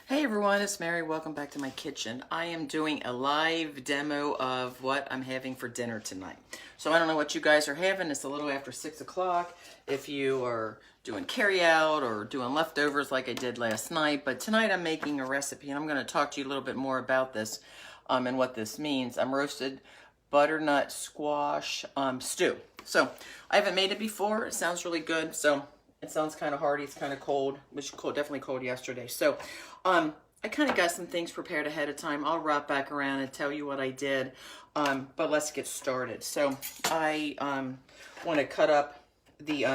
Hey everyone, it's Mary. Welcome back to my kitchen. I am doing a live demo of what I'm having for dinner tonight. So I don't know what you guys are having. It's a little after 6 o'clock. If you are doing carry out or doing leftovers like I did last night. But tonight I'm making a recipe and I'm going to talk to you a little bit more about this and what this means. I'm roasted butternut squash stew. So I haven't made it before. It sounds really good. So it sounds kind of hearty. It's kind of cold, which was cold, definitely cold yesterday. So I kind of got some things prepared ahead of time. I'll wrap back around and tell you what I did. But let's get started. So I want to cut up the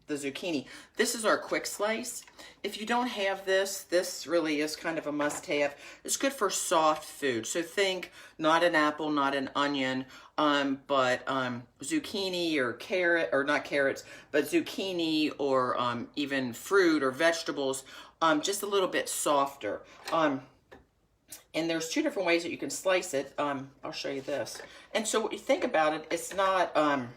zucchini. This is our quick slice. If you don't have this, this really is kind of a must-have. It's good for soft food. So think not an apple, not an onion, but zucchini or carrot, or not carrots, but zucchini or even fruit or vegetables, just a little bit softer. And there's two different ways that you can slice it. I'll show you this. And so what you think about it, it's not a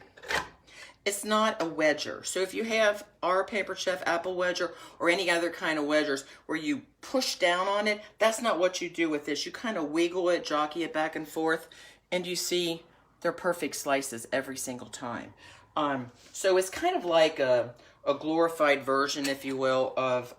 wedger. So if you have our Pampered Chef apple wedger or any other kind of wedgers where you push down on it, that's not what you do with this. You kind of wiggle it, jockey it back and forth, and you see they're perfect slices every single time. So it's kind of like a glorified version, if you will, of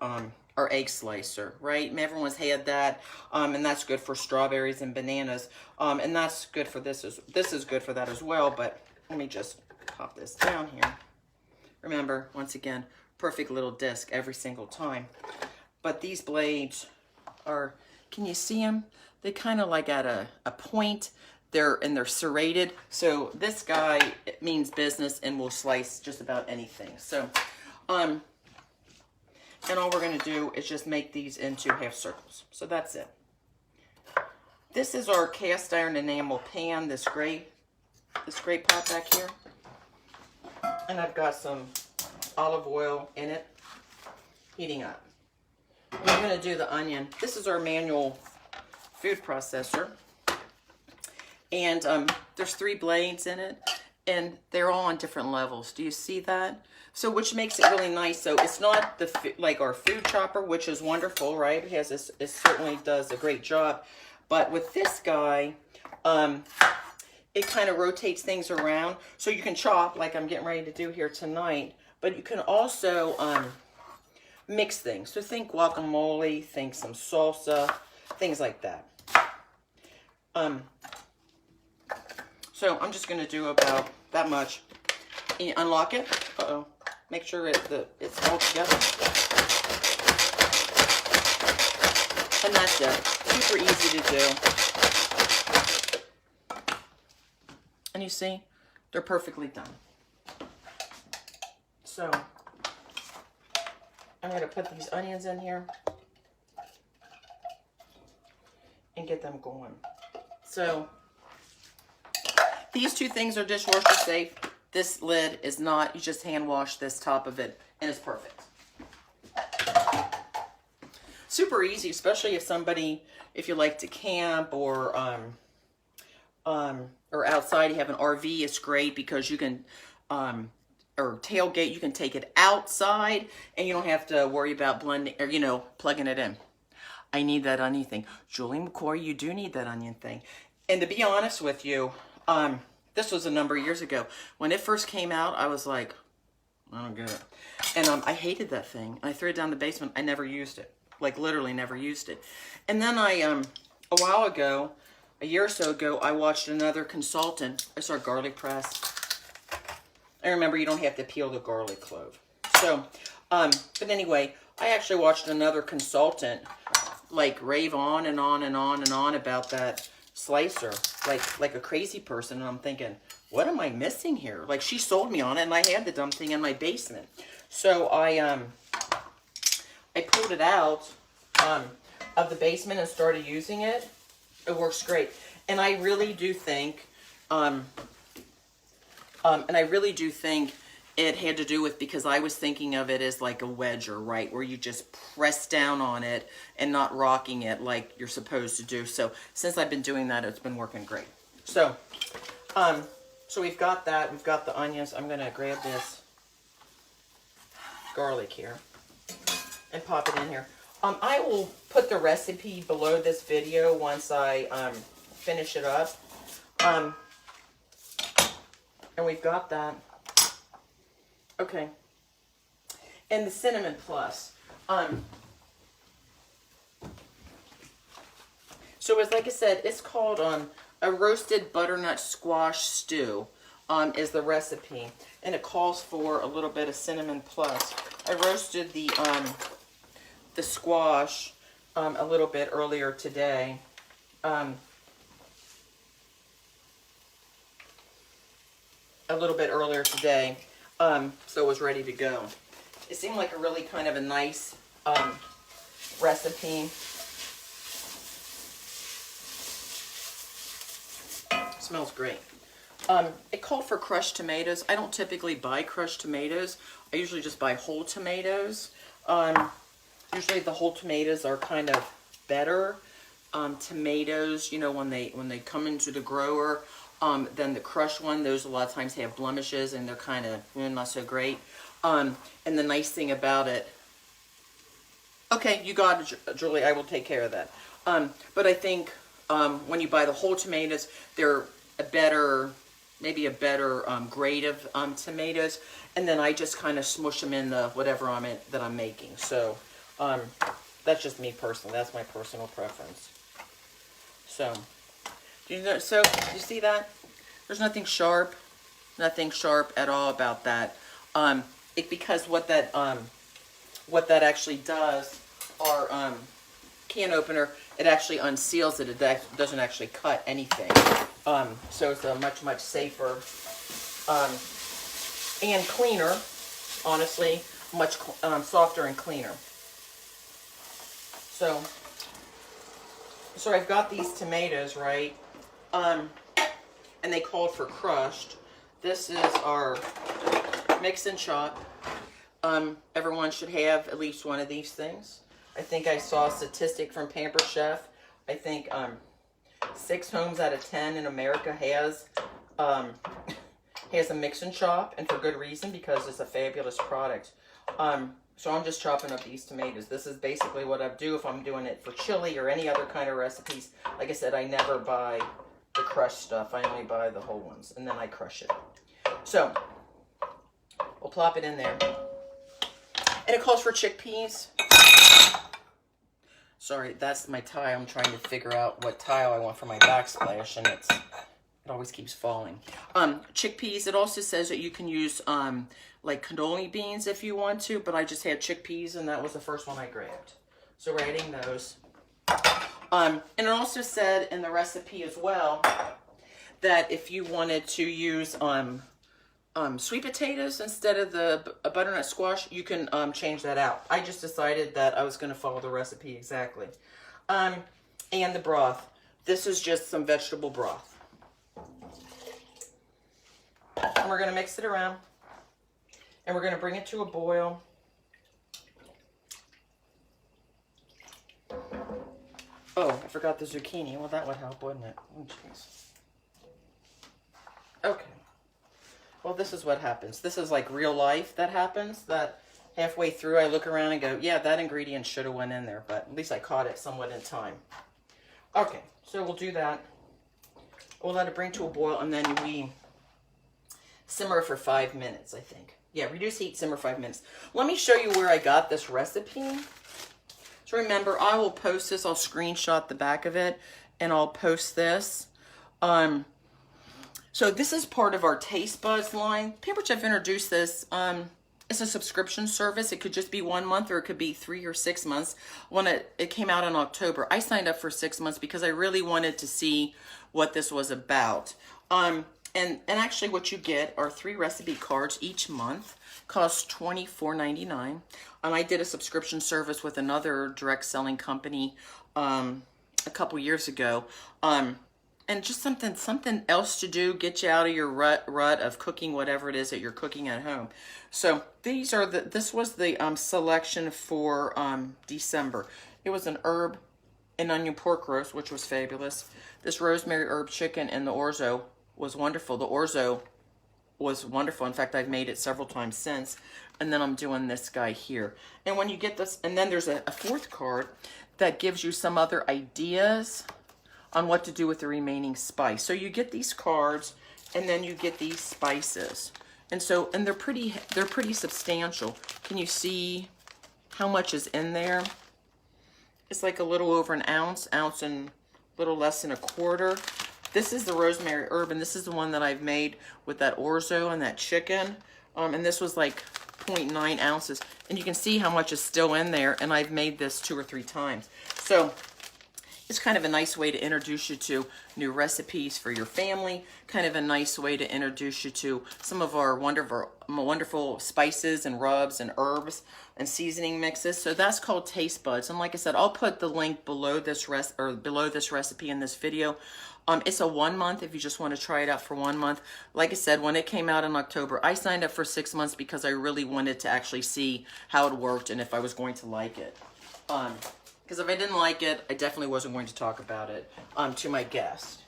our egg slicer, right? Everyone's had that, and that's good for strawberries and bananas, and that's good for this is good for that as well. But let me just pop this down here. Remember, once again, perfect little disc every single time. But these blades are, can you see them? They kind of like at a point. They're serrated. So this guy, it means business and will slice just about anything. So, and all we're going to do is just make these into half circles. So that's it. This is our cast iron enamel pan, this gray pot back here. And I've got some olive oil in it, heating up. We're going to do the onion. This is our manual food processor. And there's 3 blades in it, and they're all on different levels. Do you see that? So which makes it really nice. So it's not like our food chopper, which is wonderful, right? It has this, it certainly does a great job. But with this guy, it kind of rotates things around. So you can chop like I'm getting ready to do here tonight, but you can also mix things. So think guacamole, think some salsa, things like that. So I'm just going to do about that much. And you unlock it. Uh-oh. Make sure it's all together. And that's it. Super easy to do. And you see, they're perfectly done. So I'm going to put these onions in here and get them going. So these 2 things are dishwasher safe. This lid is not. You just hand wash this top of it and it's perfect. Super easy, especially if you like to camp or outside, you have an RV, it's great because you can, or tailgate, you can take it outside and you don't have to worry about blending or, plugging it in. I need that onion thing. Julie McCoy, you do need that onion thing. And to be honest with you, this was a number of years ago. When it first came out, I was like, I don't get it. And I hated that thing. I threw it down the basement. I never used it. Like literally never used it. And then a while ago, a year or so ago, I watched another consultant. It's our garlic press. I remember you don't have to peel the garlic clove. So, but anyway, I actually watched another consultant like rave on and on and on and on about that slicer like a crazy person, and I'm thinking, what am I missing here? Like, she sold me on it and I had the dumb thing in my basement. So I pulled it out of the basement and started using it. It works great. And I really do think it had to do with, because I was thinking of it as like a wedger, right? Where you just press down on it and not rocking it like you're supposed to do. So since I've been doing that, it's been working great. So, so we've got that. We've got the onions. I'm going to grab this garlic here and pop it in here. I will put the recipe below this video once I finish it up. And we've got that. Okay. And the cinnamon plus. So as like I said, it's called a roasted butternut squash stew. Is the recipe, and it calls for a little bit of cinnamon plus. I roasted the squash a little bit earlier today. So it was ready to go. It seemed like a really kind of a nice recipe. Smells great. It called for crushed tomatoes. I don't typically buy crushed tomatoes. I usually just buy whole tomatoes. Usually the whole tomatoes are kind of better tomatoes, you know, when they come into the grower, than the crushed one. Those a lot of times have blemishes and they're kind of not so great. And the nice thing about it, okay, you got it, Julie, I will take care of that. But I think when you buy the whole tomatoes, they're maybe a better grade of tomatoes, and then I just kind of smush them in the whatever that I'm making. So that's just me personally. That's my personal preference. So you see that? There's nothing sharp at all about that. Because what that actually does, our can opener, it actually unseals it. It doesn't actually cut anything. So it's a much safer and cleaner, honestly, much softer and cleaner. So I've got these tomatoes, right? And they called for crushed. This is our mix and chop. Everyone should have at least one of these things. I think I saw a statistic from Pampered Chef. I think 6 homes out of 10 in America has a mix and chop, and for good reason, because it's a fabulous product. So I'm just chopping up these tomatoes. This is basically what I do if I'm doing it for chili or any other kind of recipes. Like I said, I never buy the crushed stuff. I only buy the whole ones, and then I crush it. So we'll plop it in there. And it calls for chickpeas. Sorry, that's my tile. I'm trying to figure out what tile I want for my backsplash, and it always keeps falling. Chickpeas. It also says that you can use like cannoli beans if you want to, but I just had chickpeas, and that was the first one I grabbed. So we're adding those. And it also said in the recipe as well that if you wanted to use sweet potatoes instead of the butternut squash, you can change that out. I just decided that I was going to follow the recipe exactly. And the broth. This is just some vegetable broth. And we're going to mix it around. And we're going to bring it to a boil. Oh, I forgot the zucchini. Well, that would help, wouldn't it? Oh, jeez. Okay. Well, this is what happens. This is like real life that happens. That halfway through I look around and go, yeah, that ingredient should have went in there, but at least I caught it somewhat in time. Okay, so we'll do that. We'll let it bring to a boil, and then we simmer for 5 minutes, I think. Yeah, reduce heat, simmer 5 minutes. Let me show you where I got this recipe. So remember, I will post this. I'll screenshot the back of it, and I'll post this. So this is part of our Taste Buds line. Pampered Chef introduced this. It's a subscription service. It could just be 1 month, or it could be 3 or 6 months. When it came out in October, I signed up for 6 months because I really wanted to see what this was about. And actually what you get are 3 recipe cards each month. Costs $24.99. And I did a subscription service with another direct selling company a couple years ago. And just something else to do, get you out of your rut of cooking whatever it is that you're cooking at home. So this was the selection for December. It was an herb and onion pork roast, which was fabulous. This rosemary herb chicken and the orzo was wonderful. The orzo was wonderful. In fact, I've made it several times since. And then I'm doing this guy here. And when you get this, and then there's a fourth card that gives you some other ideas on what to do with the remaining spice. So you get these cards, and then you get these spices. And so, and they're pretty substantial. Can you see how much is in there? It's like a little over an ounce and a little less than a quarter. This is the rosemary herb, and this is the one that I've made with that orzo and that chicken. And this was like 0.9 ounces. And you can see how much is still in there, and I've made this 2 or 3 times. So it's kind of a nice way to introduce you to new recipes for your family, kind of a nice way to introduce you to some of our wonderful spices and rubs and herbs and seasoning mixes. So that's called Taste Buds. And like I said, I'll put the link below this recipe in this video. It's a 1 month if you just want to try it out for 1 month. Like I said, when it came out in October, I signed up for 6 months because I really wanted to actually see how it worked and if I was going to like it. Because if I didn't like it, I definitely wasn't going to talk about it to my guest.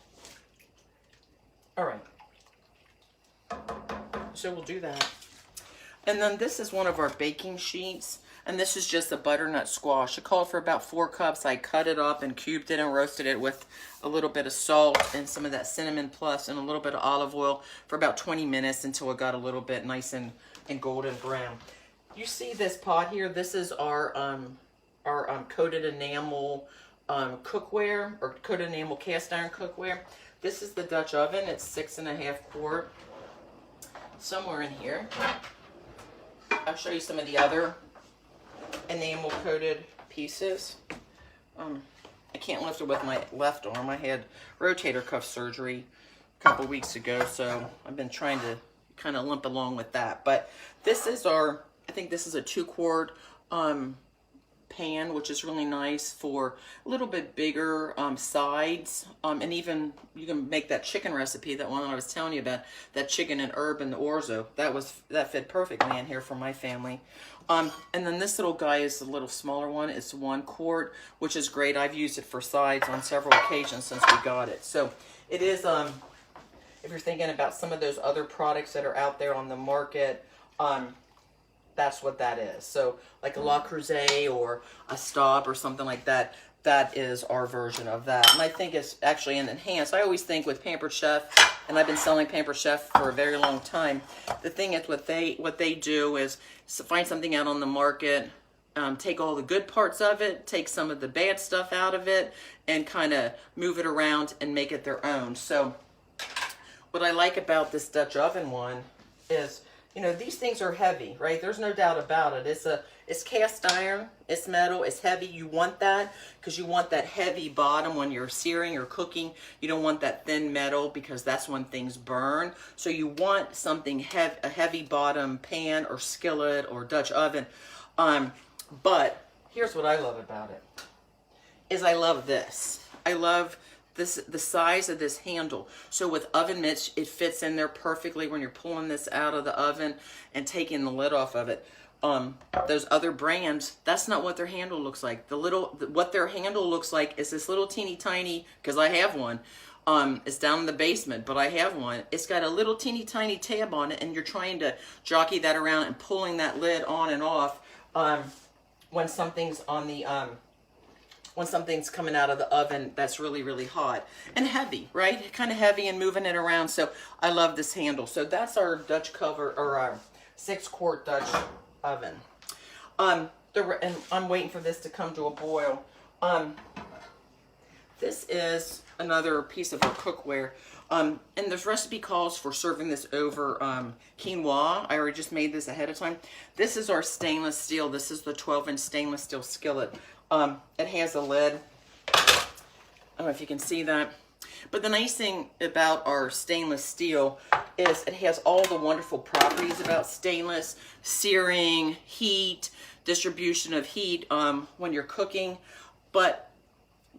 All right. So we'll do that. And then this is one of our baking sheets. And this is just a butternut squash. It called for about 4 cups. I cut it up and cubed it and roasted it with a little bit of salt and some of that cinnamon plus and a little bit of olive oil for about 20 minutes until it got a little bit nice and golden brown. You see this pot here? This is our coated enamel cookware, or coated enamel cast iron cookware. This is the Dutch oven. It's 6.5 quart. Somewhere in here, I'll show you some of the other enamel coated pieces. I can't lift it with my left arm. I had rotator cuff surgery a couple weeks ago, so I've been trying to kind of limp along with that. But this is our, I think this is a 2 quart pan, which is really nice for a little bit bigger sides, and even you can make that chicken recipe, that one I was telling you about, that chicken and herb and the orzo, that fit perfectly in here for my family. And then this little guy is a little smaller one. It's 1 quart, which is great. I've used it for sides on several occasions since we got it. So it is, if you're thinking about some of those other products that are out there on the market, that's what that is. So like a La Creuset or a Staub or something like that, that is our version of that. And I think it's actually an enhanced. I always think with Pampered Chef, and I've been selling Pampered Chef for a very long time, the thing is what they do is find something out on the market, take all the good parts of it, take some of the bad stuff out of it, and kind of move it around and make it their own. So what I like about this Dutch oven one is, you know, these things are heavy, right? There's no doubt about it. It's cast iron, it's metal, it's heavy. You want that because you want that heavy bottom when you're searing or cooking. You don't want that thin metal because that's when things burn. So you want something a heavy bottom pan or skillet or Dutch oven. But here's what I love about it, is I love this. I love the size of this handle. So with oven mitts, it fits in there perfectly when you're pulling this out of the oven and taking the lid off of it. Those other brands, that's not what their handle looks like. What their handle looks like is this little teeny tiny, because I have one. It's down in the basement, but I have one. It's got a little teeny tiny tab on it, and you're trying to jockey that around and pulling that lid on and off when something's on the when something's coming out of the oven that's really, really hot and heavy, right? Kind of heavy and moving it around. So I love this handle. So that's our Dutch cover, or our 6 quart Dutch oven. And I'm waiting for this to come to a boil. This is another piece of our cookware. And this recipe calls for serving this over quinoa. I already just made this ahead of time. This is our stainless steel. This is the 12-inch stainless steel skillet. It has a lid. I don't know if you can see that. But the nice thing about our stainless steel is it has all the wonderful properties about stainless: searing, heat, distribution of heat when you're cooking. But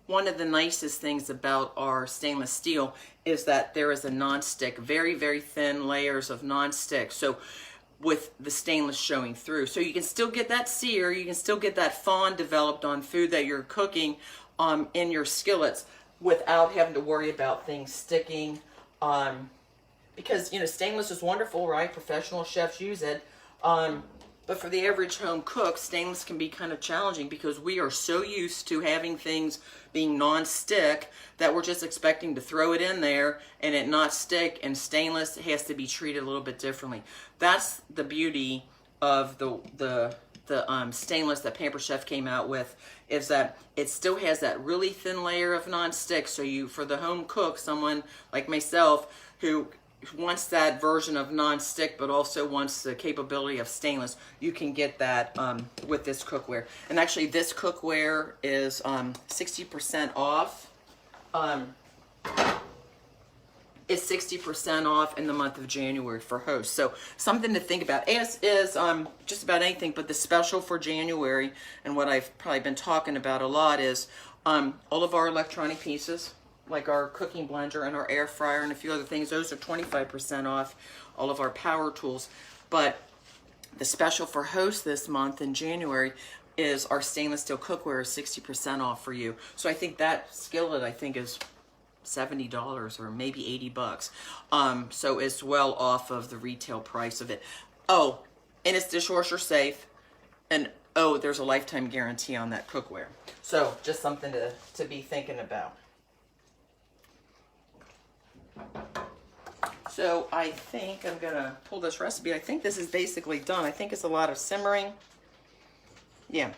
one of the nicest things about our stainless steel is that there is a non-stick, very, very thin layers of non-stick. So with the stainless showing through. So you can still get that sear, you can still get that fond developed on food that you're cooking in your skillets without having to worry about things sticking because, you know, stainless is wonderful, right? Professional chefs use it. But for the average home cook, stainless can be kind of challenging because we are so used to having things being non-stick that we're just expecting to throw it in there and it not stick, and stainless has to be treated a little bit differently. That's the beauty of the stainless that Pampered Chef came out with, is that it still has that really thin layer of non-stick. So you, for the home cook, someone like myself who wants that version of non-stick but also wants the capability of stainless, you can get that with this cookware. And actually this cookware is 60% off. It's 60% off in the month of January for hosts. So something to think about, as is just about anything, but the special for January, and what I've probably been talking about a lot, is all of our electronic pieces, like our cooking blender and our air fryer and a few other things. Those are 25% off. All of our power tools. But the special for hosts this month in January is our stainless steel cookware is 60% off for you. So I think that skillet, I think, is $70 or maybe $80. So it's well off of the retail price of it. Oh, and it's dishwasher safe. And oh, there's a lifetime guarantee on that cookware. So just something to be thinking about. So I think I'm gonna pull this recipe. I think this is basically done. I think it's a lot of simmering. Yeah.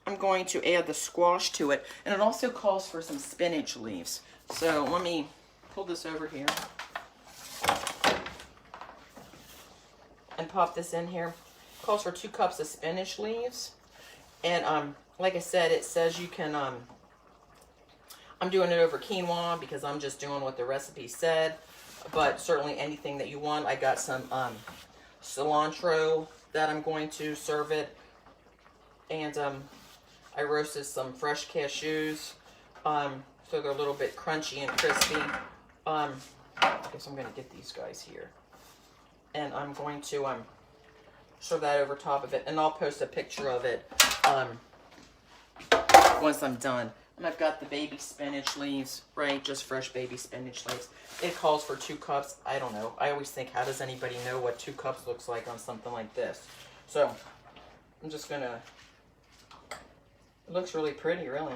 I'm going to add the squash to it, and it also calls for some spinach leaves. So let me pull this over here and pop this in here. It calls for 2 cups of spinach leaves, and like I said, it says you can I'm doing it over quinoa because I'm just doing what the recipe said, but certainly anything that you want. I got some cilantro that I'm going to serve it, and I roasted some fresh cashews, so they're a little bit crunchy and crispy. I guess I'm going to get these guys here, and I'm going to serve that over top of it, and I'll post a picture of it once I'm done. And I've got the baby spinach leaves, right? Just fresh baby spinach leaves. It calls for 2 cups. I don't know. I always think, how does anybody know what 2 cups looks like on something like this? So I'm just going to, it looks really pretty, really.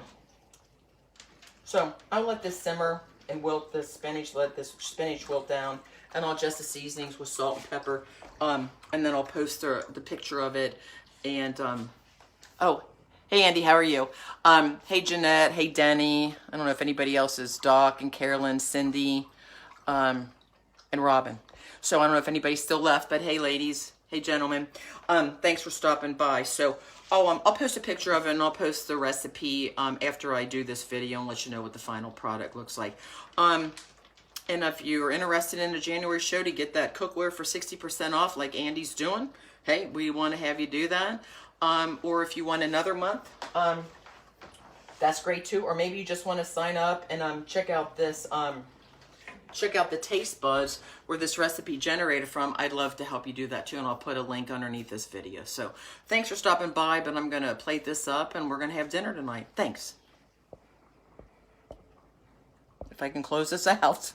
So I'll let this simmer and wilt this spinach, let this spinach wilt down, and I'll adjust the seasonings with salt and pepper. And then I'll post the picture of it. And, oh, hey, Andy, how are you? Hey, Jeanette. Hey, Denny. I don't know if anybody else is. Doc and Carolyn, Cindy, and Robin. So I don't know if anybody's still left, but hey, ladies. Hey, gentlemen. Thanks for stopping by. So I'll post a picture of it, and I'll post the recipe after I do this video and let you know what the final product looks like. And if you're interested in the January show to get that cookware for 60% off like Andy's doing, hey, we want to have you do that. Or if you want another month, that's great too. Or maybe you just want to sign up and check out this, check out the taste buds where this recipe generated from. I'd love to help you do that too, and I'll put a link underneath this video. So thanks for stopping by, but I'm going to plate this up and we're going to have dinner tonight. Thanks. If I can close this out.